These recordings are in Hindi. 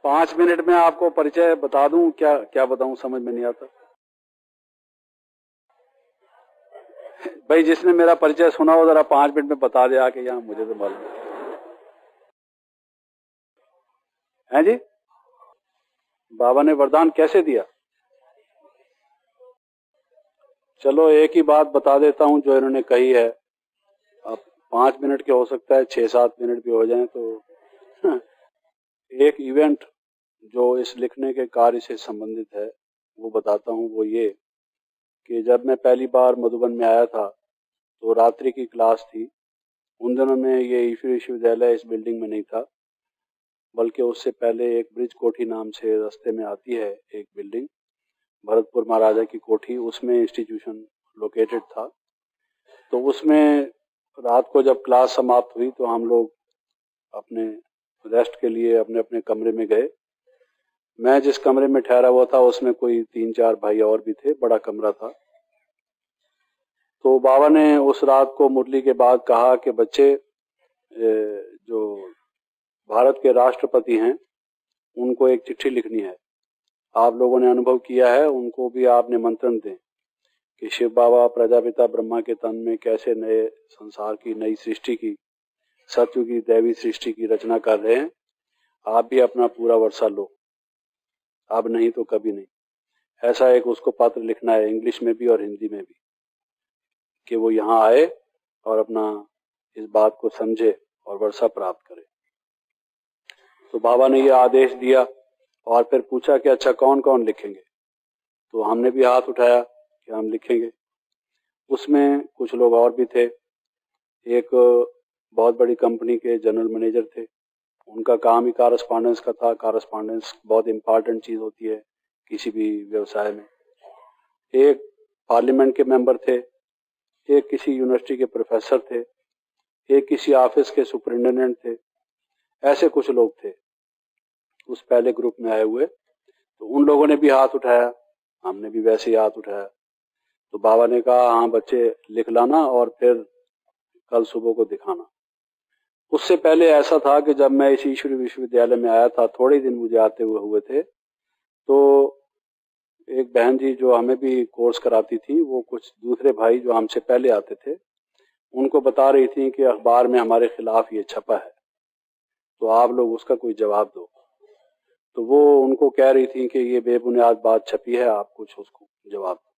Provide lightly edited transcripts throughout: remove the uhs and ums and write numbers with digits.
5 मिनट में आपको परिचय बता दूं, क्या क्या बताऊं, समझ में नहीं आता। भाई जिसने मेरा परिचय सुना हो जरा 5 मिनट में बता दे आके यहाँ, मुझे तो मालूम है जी। बाबा ने वरदान कैसे दिया? चलो एक ही बात बता देता हूं जो इन्होंने कही है। अब 5 मिनट के हो सकता है 6-7 मिनट भी हो जाए। तो एक इवेंट जो इस लिखने के कार्य से संबंधित है वो बताता हूं। वो ये कि जब मैं पहली बार मधुबन में आया था तो रात्रि की क्लास थी। उन दिनों में ये ईश्वरी विश्वविद्यालय इस बिल्डिंग में नहीं था, बल्कि उससे पहले एक ब्रिज कोठी नाम से रास्ते में आती है एक बिल्डिंग, भरतपुर महाराजा की कोठी, उसमें इंस्टीट्यूशन लोकेटेड था। तो उसमें रात को जब क्लास समाप्त हुई तो हम लोग अपने रेस्ट के लिए अपने अपने कमरे में गए। मैं जिस कमरे में ठहरा हुआ था उसमें कोई 3-4 भाई और भी थे, बड़ा कमरा था। तो बाबा ने उस रात को मुरली के बाद कहा कि बच्चे, जो भारत के राष्ट्रपति हैं उनको एक चिट्ठी लिखनी है। आप लोगों ने अनुभव किया है, उनको भी आप निमंत्रण दें कि शिव बाबा प्रजापिता ब्रह्मा के तन में कैसे नए संसार की नई सृष्टि की, सत्य की दैवी सृष्टि की रचना कर रहे हैं। आप भी अपना पूरा वर्षा लो, अब नहीं तो कभी नहीं। ऐसा एक उसको पत्र लिखना है, इंग्लिश में भी और हिंदी में भी, कि वो यहाँ आए और अपना इस बात को समझे और वर्षा प्राप्त करे। तो बाबा ने ये आदेश दिया और फिर पूछा कि अच्छा कौन कौन लिखेंगे। तो हमने भी हाथ उठाया कि हम लिखेंगे। उसमें कुछ लोग और भी थे। एक बहुत बड़ी कंपनी के जनरल मैनेजर थे, उनका काम ही कॉरेस्पॉन्डेंस का था। कॉरेस्पॉन्डेंस बहुत इंपॉर्टेंट चीज होती है किसी भी व्यवसाय में। एक पार्लियामेंट के मेंबर थे, एक किसी यूनिवर्सिटी के प्रोफेसर थे, एक किसी ऑफिस के सुपरिटेंडेंट थे। ऐसे कुछ लोग थे उस पहले ग्रुप में आए हुए। तो उन लोगों ने भी हाथ उठाया, हमने भी वैसे ही हाथ उठाया। तो बाबा ने कहा हाँ बच्चे लिख लाना और फिर कल सुबह को दिखाना। उससे पहले ऐसा था कि जब मैं इस ईश्वरी विश्वविद्यालय में आया था, थोड़े दिन मुझे आते हुए थे, तो एक बहन जी जो हमें भी कोर्स कराती थी, वो कुछ दूसरे भाई जो हमसे पहले आते थे उनको बता रही थी कि अखबार में हमारे खिलाफ ये छपा है, तो आप लोग उसका कोई जवाब दो। तो वो उनको कह रही थी कि ये बेबुनियाद बात छपी है, आप कुछ उसको जवाब दो।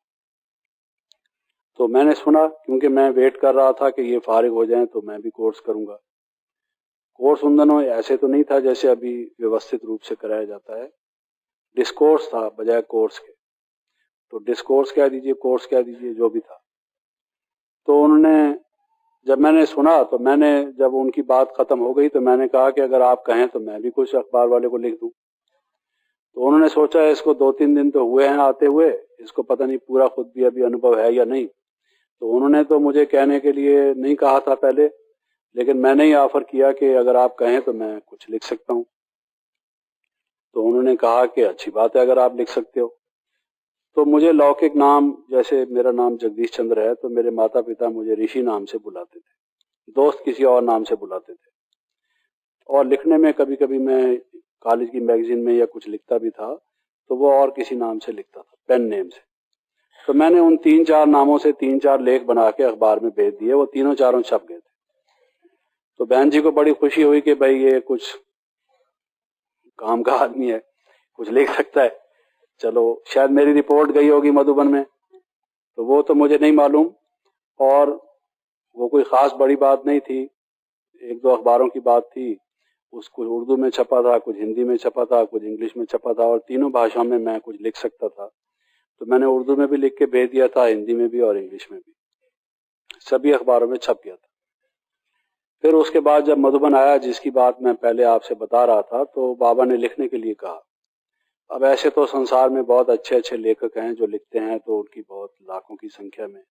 तो मैंने सुना, क्योंकि मैं वेट कर रहा था कि ये फारिग हो जाएं तो मैं भी कोर्स करूंगा। कोर्स उन दिनों ऐसे तो नहीं था जैसे अभी व्यवस्थित रूप से कराया जाता है, डिस्कोर्स था बजाय कोर्स के। तो डिस्कोर्स कह दीजिए, कोर्स कह दीजिए, जो भी था। तो उन्होंने, जब मैंने सुना तो मैंने, जब उनकी बात खत्म हो गई तो मैंने कहा कि अगर आप कहें तो मैं भी कुछ अखबार वाले को लिख दूं। तो उन्होंने सोचा इसको 2-3 दिन तो हुए हैं आते हुए, इसको पता नहीं पूरा खुद भी अभी अनुभव है या नहीं। तो उन्होंने तो मुझे कहने के लिए नहीं कहा था पहले, लेकिन मैंने ही ऑफर किया कि अगर आप कहें तो मैं कुछ लिख सकता हूं। तो उन्होंने कहा कि अच्छी बात है अगर आप लिख सकते हो। तो मुझे लौकिक नाम, जैसे मेरा नाम जगदीश चंद्र है, तो मेरे माता पिता मुझे ऋषि नाम से बुलाते थे, दोस्त किसी और नाम से बुलाते थे। और लिखने में कभी कभी मैं कॉलेज की मैगजीन में या कुछ लिखता भी था तो वो और किसी नाम से लिखता था, पेन नेम से। तो मैंने उन 3-4 नामों से 3-4 लेख बना के अखबार में भेज दिए, वो तीनों चारों छप गए थे। तो बहन जी को बड़ी खुशी हुई कि भाई ये कुछ काम का आदमी है, कुछ लिख सकता है। चलो, शायद मेरी रिपोर्ट गई होगी मधुबन में, तो वो तो मुझे नहीं मालूम। और वो कोई खास बड़ी बात नहीं थी, 1-2 अखबारों की बात थी। उसको उर्दू में छपा था, कुछ हिंदी में छपा था, कुछ इंग्लिश में छपा था, और तीनों भाषाओं में मैं कुछ लिख सकता था। तो मैंने उर्दू में भी लिख के भेज दिया था, हिंदी में भी और इंग्लिश में भी, सभी अखबारों में छप गया था। फिर उसके बाद जब मधुबन आया, जिसकी बात मैं पहले आपसे बता रहा था, तो बाबा ने लिखने के लिए कहा। अब ऐसे तो संसार में बहुत अच्छे अच्छे लेखक हैं जो लिखते हैं, तो उनकी बहुत लाखों की संख्या में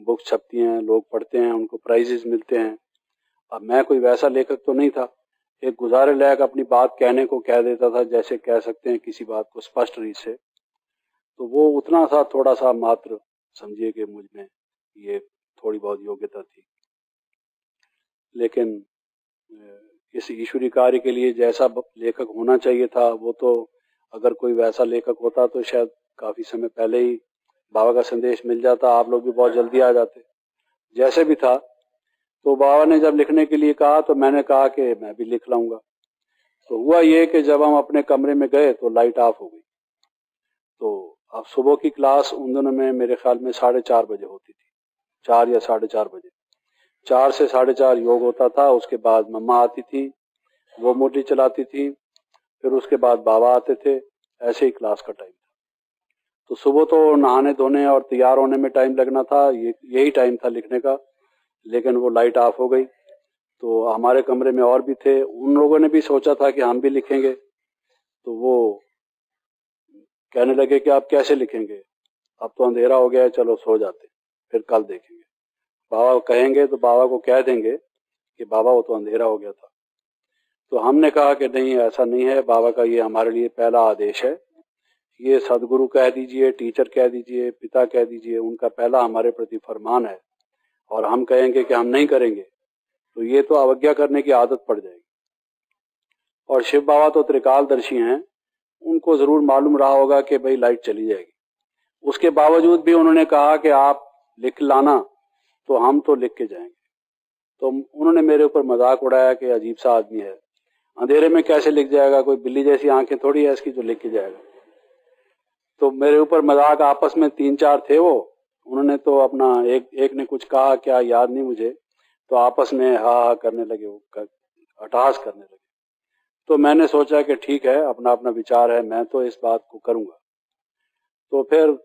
बुक छपती हैं, लोग पढ़ते हैं, उनको प्राइजेस मिलते हैं। अब मैं कोई वैसा लेखक तो नहीं था, एक गुजारे लायक अपनी बात कहने को कह देता था, जैसे कह सकते हैं किसी बात को स्पष्ट रीत से। तो वो उतना सा थोड़ा सा मात्र समझिए कि मुझ में ये थोड़ी बहुत योग्यता थी। लेकिन इस ईश्वरी कार्य के लिए जैसा लेखक होना चाहिए था, वो तो अगर कोई वैसा लेखक होता तो शायद काफी समय पहले ही बाबा का संदेश मिल जाता, आप लोग भी बहुत जल्दी आ जाते। जैसे भी था, तो बाबा ने जब लिखने के लिए कहा तो मैंने कहा कि मैं भी लिख लाऊंगा। तो हुआ ये कि जब हम अपने कमरे में गए तो लाइट ऑफ हो गई। तो अब सुबह की क्लास उन दिनों में मेरे ख्याल में 4:30 बजे होती थी, 4 या 4:30 बजे। 4 से 4:30 योग होता था। उसके बाद मम्मा आती थी, वो मुरली चलाती थी, फिर उसके बाद बाबा आते थे। ऐसे ही क्लास का टाइम था। तो सुबह तो नहाने धोने और तैयार होने में टाइम लगना था, यही टाइम था लिखने का। लेकिन वो लाइट ऑफ हो गई। तो हमारे कमरे में और भी थे, उन लोगों ने भी सोचा था कि हम भी लिखेंगे। तो वो कहने लगे कि आप कैसे लिखेंगे, अब तो अंधेरा हो गया है, चलो सो जाते, फिर कल देखेंगे। बाबा कहेंगे तो बाबा को कह देंगे कि बाबा वो तो अंधेरा हो गया था। तो हमने कहा कि नहीं, ऐसा नहीं है, बाबा का ये हमारे लिए पहला आदेश है। ये सदगुरु कह दीजिए, टीचर कह दीजिए, पिता कह दीजिए, उनका पहला हमारे प्रति फरमान है। और हम कहेंगे कि हम नहीं करेंगे तो ये तो अवज्ञा करने की आदत पड़ जाएगी। और शिव बाबा तो त्रिकालदर्शी हैं, उनको जरूर मालूम रहा होगा कि भाई लाइट चली जाएगी। उसके बावजूद भी उन्होंने कहा कि आप लिख लाना, तो हम तो लिख के जाएंगे। तो उन्होंने मेरे ऊपर मजाक उड़ाया कि अजीब सा आदमी है, अंधेरे में कैसे लिख जाएगा, कोई बिल्ली जैसी आंखें थोड़ी है इसकी जो लिख के जाएगा। तो मेरे ऊपर मजाक, आपस में 3-4 थे वो, उन्होंने तो अपना एक ने कुछ कहा, क्या याद नहीं मुझे, तो आपस में हा हा करने लगे, वो अट्टहास करने लगे। तो मैंने सोचा कि ठीक है, अपना अपना विचार है, मैं तो इस बात को करूंगा। तो फिर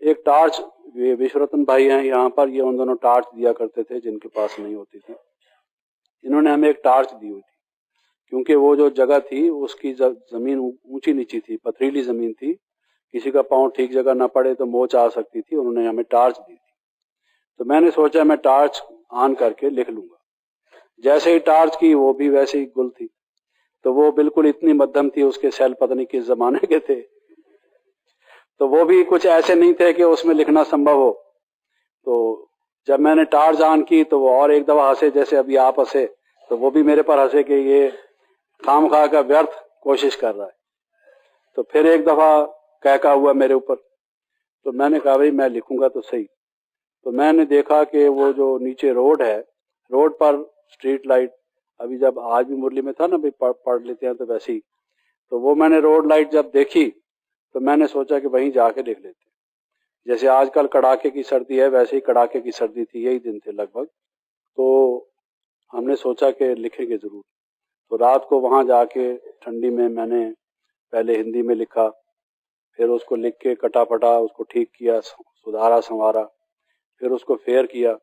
एक टार्च, विश्वरतन भाई हैं यहाँ पर, ये उन दोनों टार्च दिया करते थे जिनके पास नहीं होती थी। इन्होंने हमें एक टार्च दी हुई थी, क्योंकि वो जो जगह थी उसकी जमीन ऊंची नीची थी, पथरीली जमीन थी, किसी का पांव ठीक जगह ना पड़े तो मोच आ सकती थी। उन्होंने हमें टार्च दी थी। तो मैंने सोचा मैं टार्च ऑन करके लिख लूंगा। जैसे ही टार्च की, वो भी वैसे ही गुल थी। तो वो बिल्कुल इतनी मध्यम थी, उसके सेल पता नहीं किस जमाने के थे, तो वो भी कुछ ऐसे नहीं थे कि उसमें लिखना संभव हो। तो जब मैंने टार्च ऑन की तो वो और एक दफा हंसे, जैसे अभी आप हंसे, तो वो भी मेरे पर हंसे कि ये खामखा का व्यर्थ कोशिश कर रहा है। तो फिर एक दफा कहका हुआ मेरे ऊपर। तो मैंने कहा भाई मैं लिखूंगा तो सही। तो मैंने देखा कि वो जो नीचे रोड है, रोड पर स्ट्रीट लाइट, अभी जब आज भी मुरली में था ना, भाई पढ़ लेते हैं तो वैसे ही, तो वो मैंने रोड लाइट जब देखी तो मैंने सोचा कि वहीं जाके लिख लेते हैं। जैसे आजकल कड़ाके की सर्दी है, वैसे ही कड़ाके की सर्दी थी, यही दिन थे लगभग। तो हमने सोचा कि लिखेंगे जरूर। तो रात को वहां जाके ठंडी में मैंने पहले हिंदी में लिखा, फिर उसको लिख के कटापटा उसको ठीक किया, सुधारा संवारा, फिर उसको फेयर किया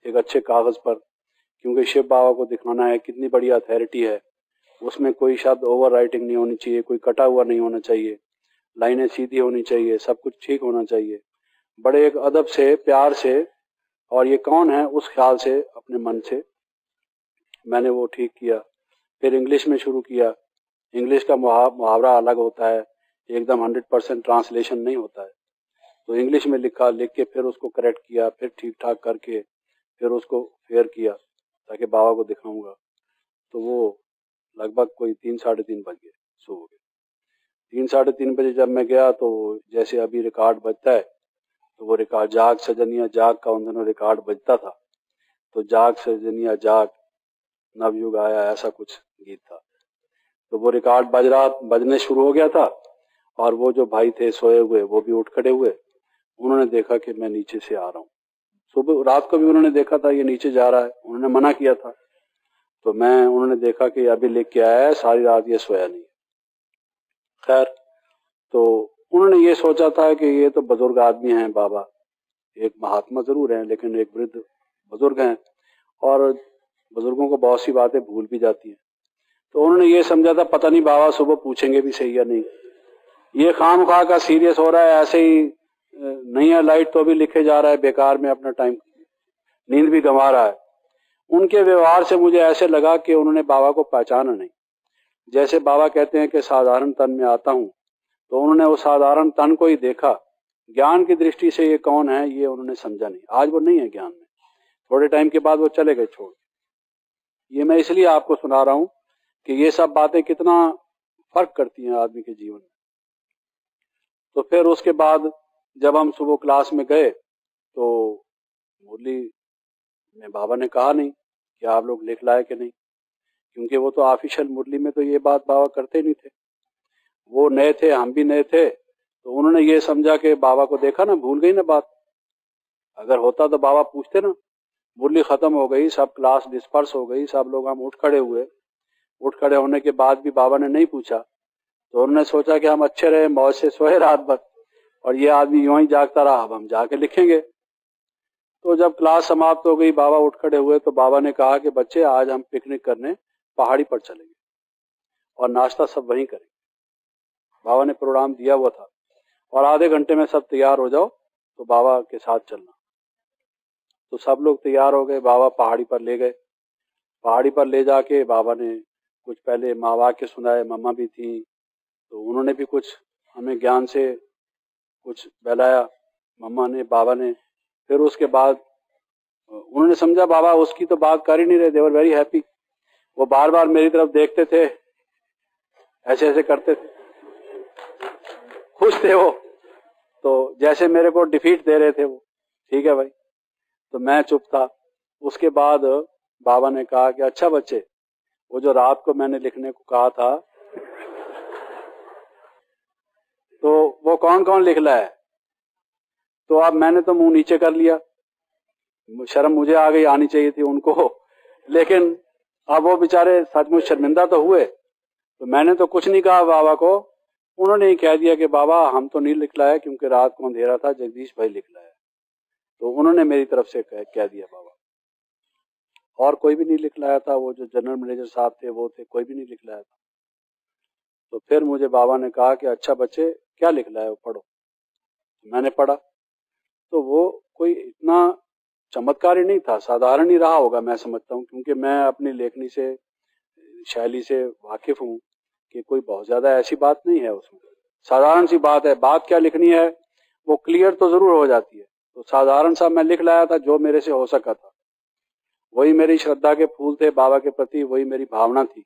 एक अच्छे कागज पर, क्योंकि शिव बाबा को दिखाना है कितनी बड़ी अथॉरिटी है। उसमें कोई शब्द ओवर राइटिंग नहीं होनी चाहिए, कोई कटा हुआ नहीं होना चाहिए, लाइनें सीधी होनी चाहिए, सब कुछ ठीक होना चाहिए, बड़े एक अदब से, प्यार से, और ये कौन है उस ख्याल से, अपने मन से मैंने वो ठीक किया। फिर इंग्लिश में शुरू किया। इंग्लिश का मुहावरा अलग होता है, एकदम 100% ट्रांसलेशन नहीं होता है। तो इंग्लिश में लिखा, लिख के फिर उसको करेक्ट किया, फिर ठीक ठाक करके फिर उसको फेयर किया ताकि बाबा को दिखाऊंगा। तो वो लगभग कोई 3-3:30 बज गए सुबह के। 3-3:30 बजे जब मैं गया तो जैसे अभी रिकॉर्ड बजता है, तो वो रिकॉर्ड जाग सजनिया जाग का उन दिनों रिकॉर्ड बजता था। तो जाग सजनिया जाग नवयुग आया, ऐसा कुछ गीत था। तो वो रिकॉर्ड बजने शुरू हो गया था। और वो जो भाई थे सोए हुए, वो भी उठ खड़े हुए। उन्होंने देखा कि मैं नीचे से आ रहा हूँ। सुबह रात को भी उन्होंने देखा था ये नीचे जा रहा है, उन्होंने मना किया था। तो उन्होंने देखा कि अभी लिख के आया है, सारी रात ये सोया नहीं। खैर, तो उन्होंने ये सोचा था कि ये तो बुजुर्ग आदमी हैं बाबा, एक महात्मा जरूर हैं लेकिन एक वृद्ध बुजुर्ग हैं, और बुजुर्गों को बहुत सी बातें भूल भी जाती हैं। तो उन्होंने ये समझा था पता नहीं बाबा सुबह पूछेंगे भी सही या नहीं, ये खामखा का सीरियस हो रहा है, ऐसे ही नहीं है लाइट तो भी लिखे जा रहा है, बेकार में अपना टाइम, नींद भी गंवा रहा है। उनके व्यवहार से मुझे ऐसे लगा कि उन्होंने बाबा को पहचाना नहीं। जैसे बाबा कहते हैं कि साधारण तन में आता हूं, तो उन्होंने वो साधारण तन को ही देखा। ज्ञान की दृष्टि से ये कौन है ये उन्होंने समझा नहीं। आज वो नहीं है ज्ञान में, थोड़े टाइम के बाद वो चले गए छोड़। ये मैं इसलिए आपको सुना रहा हूं कि ये सब बातें कितना फर्क करती हैं आदमी के जीवन में। तो फिर उसके बाद जब हम सुबह क्लास में गए तो मुरली में बाबा ने कहा नहीं कि आप लोग लिख लाए कि नहीं, क्योंकि वो तो ऑफिशियल मुरली में तो ये बात बाबा करते नहीं थे। वो नए थे, हम भी नए थे, तो उन्होंने ये समझा कि बाबा को देखा ना, भूल गई ना बात। अगर होता तो बाबा पूछते ना। मुरली खत्म हो गई, सब क्लास डिस्पर्स हो गई, सब लोग हम उठ खड़े हुए। उठ खड़े होने के बाद भी बाबा ने नहीं पूछा, तो उन्होंने सोचा कि हम अच्छे रहे, मौज से सोए रात भर, और ये आदमी यूं ही जागता रहा, अब हम जाके लिखेंगे। तो जब क्लास समाप्त हो गई, बाबा उठ खड़े हुए, तो बाबा ने कहा कि बच्चे आज हम पिकनिक करने पहाड़ी पर चलेंगे और नाश्ता सब वहीं करेंगे। बाबा ने प्रोग्राम दिया हुआ था और आधे घंटे में सब तैयार हो जाओ तो बाबा के साथ चलना। तो सब लोग तैयार हो गए, बाबा पहाड़ी पर ले गए। पहाड़ी पर ले जाके बाबा ने कुछ पहले माँ वाक्य सुनाए, मम्मा भी थी तो उन्होंने भी कुछ हमें ज्ञान से कुछ बहलाया, मम्मा ने, बाबा ने। फिर उसके बाद उन्होंने समझा बाबा उसकी तो बात कर ही नहीं रहे, दे वर वेरी हैप्पी। वो बार बार मेरी तरफ देखते थे, ऐसे ऐसे करते थे, खुश थे वो, तो जैसे मेरे को डिफीट दे रहे थे वो। ठीक है भाई, तो मैं चुप था। उसके बाद बाबा ने कहा कि अच्छा बच्चे, वो जो रात को मैंने लिखने को कहा था तो वो कौन कौन लिख रहा है। तो अब मैंने तो मुंह नीचे कर लिया, शर्म मुझे आ गई, आनी चाहिए थी उनको, लेकिन अब वो बेचारे सचमुच शर्मिंदा तो हुए। तो मैंने तो कुछ नहीं कहा बाबा को, उन्होंने ही कह दिया कि बाबा हम तो नहीं लिख लाए क्योंकि रात को अंधेरा था, जगदीश भाई लिख लाया। तो उन्होंने मेरी तरफ से कह दिया बाबा, और कोई भी नहीं लिख लाया था। वो जो जनरल मैनेजर साहब थे वो थे, कोई भी नहीं लिख लाया था। तो फिर मुझे बाबा ने कहा कि अच्छा बच्चे क्या लिख लाए हो, पढ़ो। मैंने पढ़ा तो वो कोई इतना चमत्कारी नहीं था, साधारण ही रहा होगा मैं समझता हूँ, क्योंकि मैं अपनी लेखनी से, शैली से वाकिफ हूँ कि कोई बहुत ज्यादा ऐसी बात नहीं है उसमें, साधारण सी बात है। बात क्या लिखनी है वो क्लियर तो जरूर हो जाती है। तो साधारण सा मैं लिख लाया था जो मेरे से हो सका था। वही मेरी श्रद्धा के फूल थे बाबा के प्रति, वही मेरी भावना थी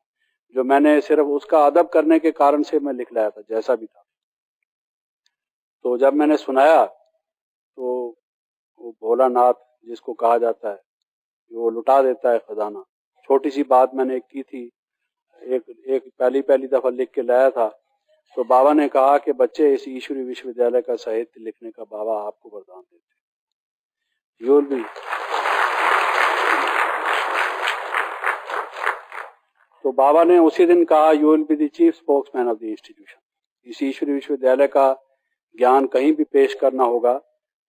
जो मैंने सिर्फ उसका अदब करने के कारण से मैं लिख लाया था, जैसा भी था। तो जब मैंने सुनाया तो वो भोलानाथ जिसको कहा जाता है, वो लुटा देता है खजाना। छोटी सी बात मैंने की थी, एक पहली दफा लिख के लाया था। तो बाबा ने कहा कि बच्चे इस ईश्वरी विश्वविद्यालय का साहित्य लिखने का बाबा आपको वरदान देते, यू विल बी। तो बाबा ने उसी दिन कहा you will be the chief spokesman of the institution. इस ईश्वरी विश्वविद्यालय का ज्ञान कहीं भी पेश करना होगा,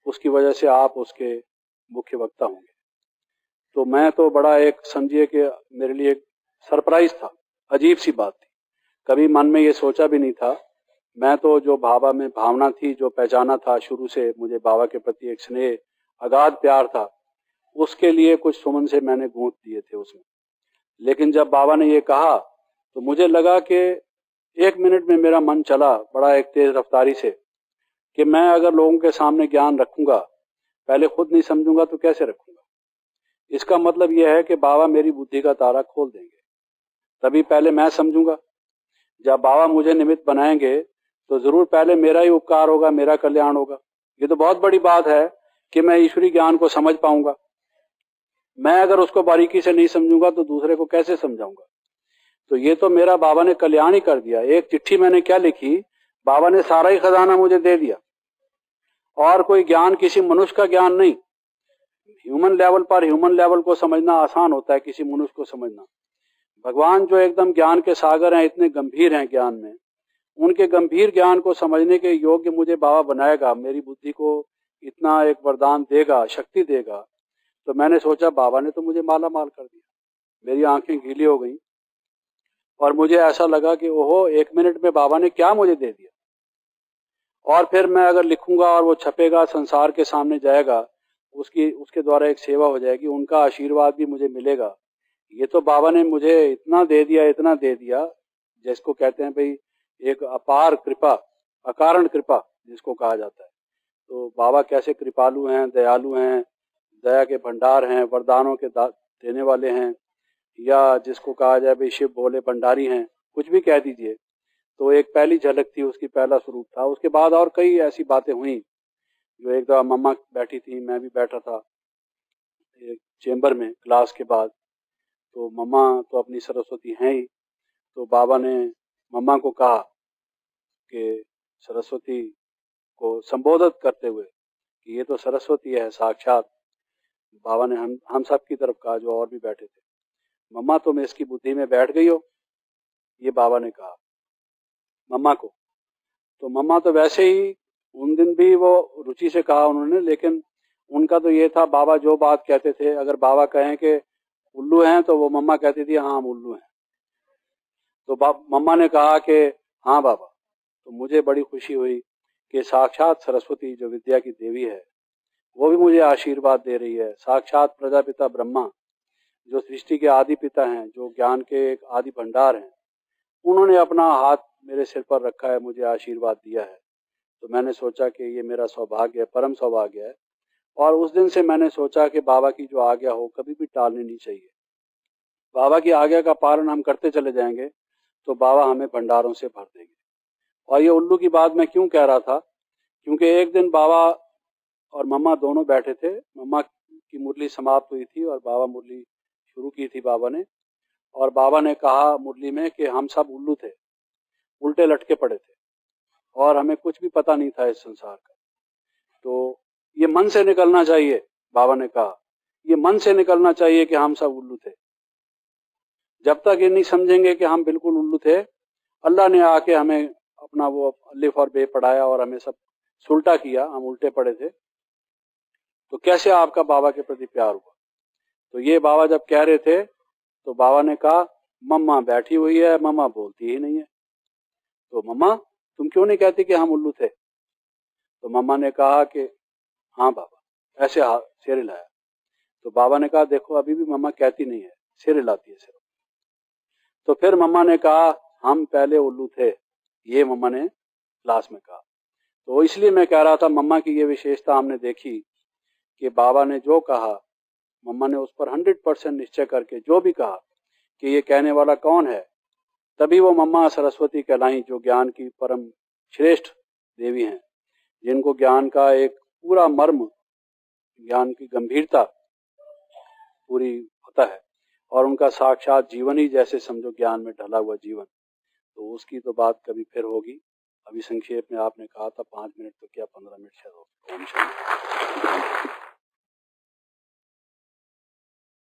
उसकी वजह से आप उसके मुख्य वक्ता होंगे। तो मैं तो बड़ा एक समझिए कि मेरे लिए एक सरप्राइज था, अजीब सी बात थी, कभी मन में ये सोचा भी नहीं था। मैं तो जो बाबा में भावना थी, जो पहचाना था शुरू से, मुझे बाबा के प्रति एक स्नेह, अगाध प्यार था, उसके लिए कुछ सुमन से मैंने गूंथ दिए थे उसमें। लेकिन जब बाबा ने ये कहा तो मुझे लगा कि 1 मिनट में मेरा मन चला बड़ा एक तेज रफ्तारी से कि मैं अगर लोगों के सामने ज्ञान रखूंगा, पहले खुद नहीं समझूंगा तो कैसे रखूंगा। इसका मतलब यह है कि बाबा मेरी बुद्धि का तारा खोल देंगे, तभी पहले मैं समझूंगा। जब बाबा मुझे निमित्त बनाएंगे तो जरूर पहले मेरा ही उपकार होगा, मेरा कल्याण होगा। ये तो बहुत बड़ी बात है कि मैं ईश्वरी ज्ञान को समझ पाऊंगा। मैं अगर उसको बारीकी से नहीं समझूंगा तो दूसरे को कैसे समझाऊंगा। तो ये तो मेरा बाबा ने कल्याण ही कर दिया। एक चिट्ठी मैंने क्या लिखी, बाबा ने सारा ही खजाना मुझे दे दिया। और कोई ज्ञान किसी मनुष्य का ज्ञान नहीं, ह्यूमन लेवल पर, ह्यूमन लेवल को समझना आसान होता है, किसी मनुष्य को समझना। भगवान जो एकदम ज्ञान के सागर हैं, इतने गंभीर हैं ज्ञान में, उनके गंभीर ज्ञान को समझने के योग्य मुझे बाबा बनाएगा, मेरी बुद्धि को इतना एक वरदान देगा, शक्ति देगा। तो मैंने सोचा बाबा ने तो मुझे माला माल कर दिया। मेरी आंखें गीली हो गई और मुझे ऐसा लगा कि ओहो, 1 मिनट में बाबा ने क्या मुझे दे दिया। और फिर मैं अगर लिखूंगा और वो छपेगा, संसार के सामने जाएगा, उसके द्वारा एक सेवा हो जाएगी, उनका आशीर्वाद भी मुझे मिलेगा। ये तो बाबा ने मुझे इतना दे दिया, इतना दे दिया, जिसको कहते हैं भाई एक अपार कृपा, अकारण कृपा जिसको कहा जाता है। तो बाबा कैसे कृपालु हैं, दयालु हैं, दया के भंडार हैं, वरदानों के देने वाले हैं, या जिसको कहा जाए भाई शिव भोले भंडारी हैं, कुछ भी कह दीजिए। तो एक पहली झलक थी उसकी, पहला स्वरूप था। उसके बाद और कई ऐसी बातें हुई जो एक दफा मम्मा बैठी थी, मैं भी बैठा था एक चेंबर में क्लास के बाद। तो मम्मा तो अपनी सरस्वती हैं ही, तो बाबा ने मम्मा को कहा कि सरस्वती को संबोधित करते हुए कि ये तो सरस्वती है साक्षात। बाबा ने हम सब की तरफ कहा जो और भी बैठे थे, मम्मा तुम इसकी बुद्धि में बैठ गई हो, ये बाबा ने कहा मम्मा को। तो मम्मा तो वैसे ही उन दिन भी वो रुचि से कहा उन्होंने, लेकिन उनका तो ये था बाबा जो बात कहते थे, अगर बाबा कहें कि उल्लू हैं तो वो मम्मा कहती थी हाँ हम उल्लू हैं। तो मम्मा ने कहा कि हाँ बाबा। तो मुझे बड़ी खुशी हुई कि साक्षात सरस्वती जो विद्या की देवी है वो भी मुझे आशीर्वाद दे रही है। साक्षात प्रजापिता ब्रह्मा जो सृष्टि के आदि पिता हैं, जो ज्ञान के एक आदि भंडार हैं, उन्होंने अपना हाथ मेरे सिर पर रखा है, मुझे आशीर्वाद दिया है। तो मैंने सोचा कि ये मेरा सौभाग्य है, परम सौभाग्य है। और उस दिन से मैंने सोचा कि बाबा की जो आज्ञा हो कभी भी टालनी नहीं चाहिए। बाबा की आज्ञा का पालन हम करते चले जाएंगे तो बाबा हमें भंडारों से भर देंगे। और ये उल्लू की बात मैं क्यों कह रहा था, क्योंकि एक दिन बाबा और मम्मा दोनों बैठे थे। मम्मा की मुरली समाप्त हुई थी और बाबा मुरली शुरू की थी बाबा ने। और बाबा ने कहा मुरली में कि हम सब उल्लू थे, उल्टे लटके पड़े थे और हमें कुछ भी पता नहीं था इस संसार का। तो ये मन से निकलना चाहिए, बाबा ने कहा ये मन से निकलना चाहिए कि हम सब उल्लू थे। जब तक ये नहीं समझेंगे कि हम बिल्कुल उल्लू थे, अल्लाह ने आके हमें अपना वो अलिफ और बे पढ़ाया और हमें सब सुलटा किया, हम उल्टे पड़े थे, तो कैसे आपका बाबा के प्रति प्यार हुआ। तो ये बाबा जब कह रहे थे तो बाबा ने कहा मम्मा बैठी हुई है, मम्मा बोलती ही नहीं है, तो मम्मा तुम क्यों नहीं कहती कि हम उल्लू थे। तो मम्मा ने कहा कि हाँ बाबा, ऐसे सिर हिलाया। तो बाबा ने कहा देखो अभी भी मम्मा कहती नहीं है, सिर हिलाती है सिर। तो फिर मम्मा ने कहा हम पहले उल्लू थे, ये मम्मा ने क्लास में कहा। तो इसलिए मैं कह रहा था मम्मा की ये विशेषता हमने देखी कि बाबा ने जो कहा, मम्मा ने उस पर 100% निश्चय करके जो भी कहा कि ये कहने वाला कौन है, तभी वो मम्मा सरस्वती कहलाई, जो ज्ञान की परम श्रेष्ठ देवी हैं, जिनको ज्ञान का एक पूरा मर्म, ज्ञान की गंभीरता पूरी पता है और उनका साक्षात जीवन ही जैसे समझो ज्ञान में ढला हुआ जीवन। तो उसकी तो बात कभी फिर होगी। अभी संक्षेप में आपने कहा था 5 मिनट, तो क्या 15 मिनट शायद होगी।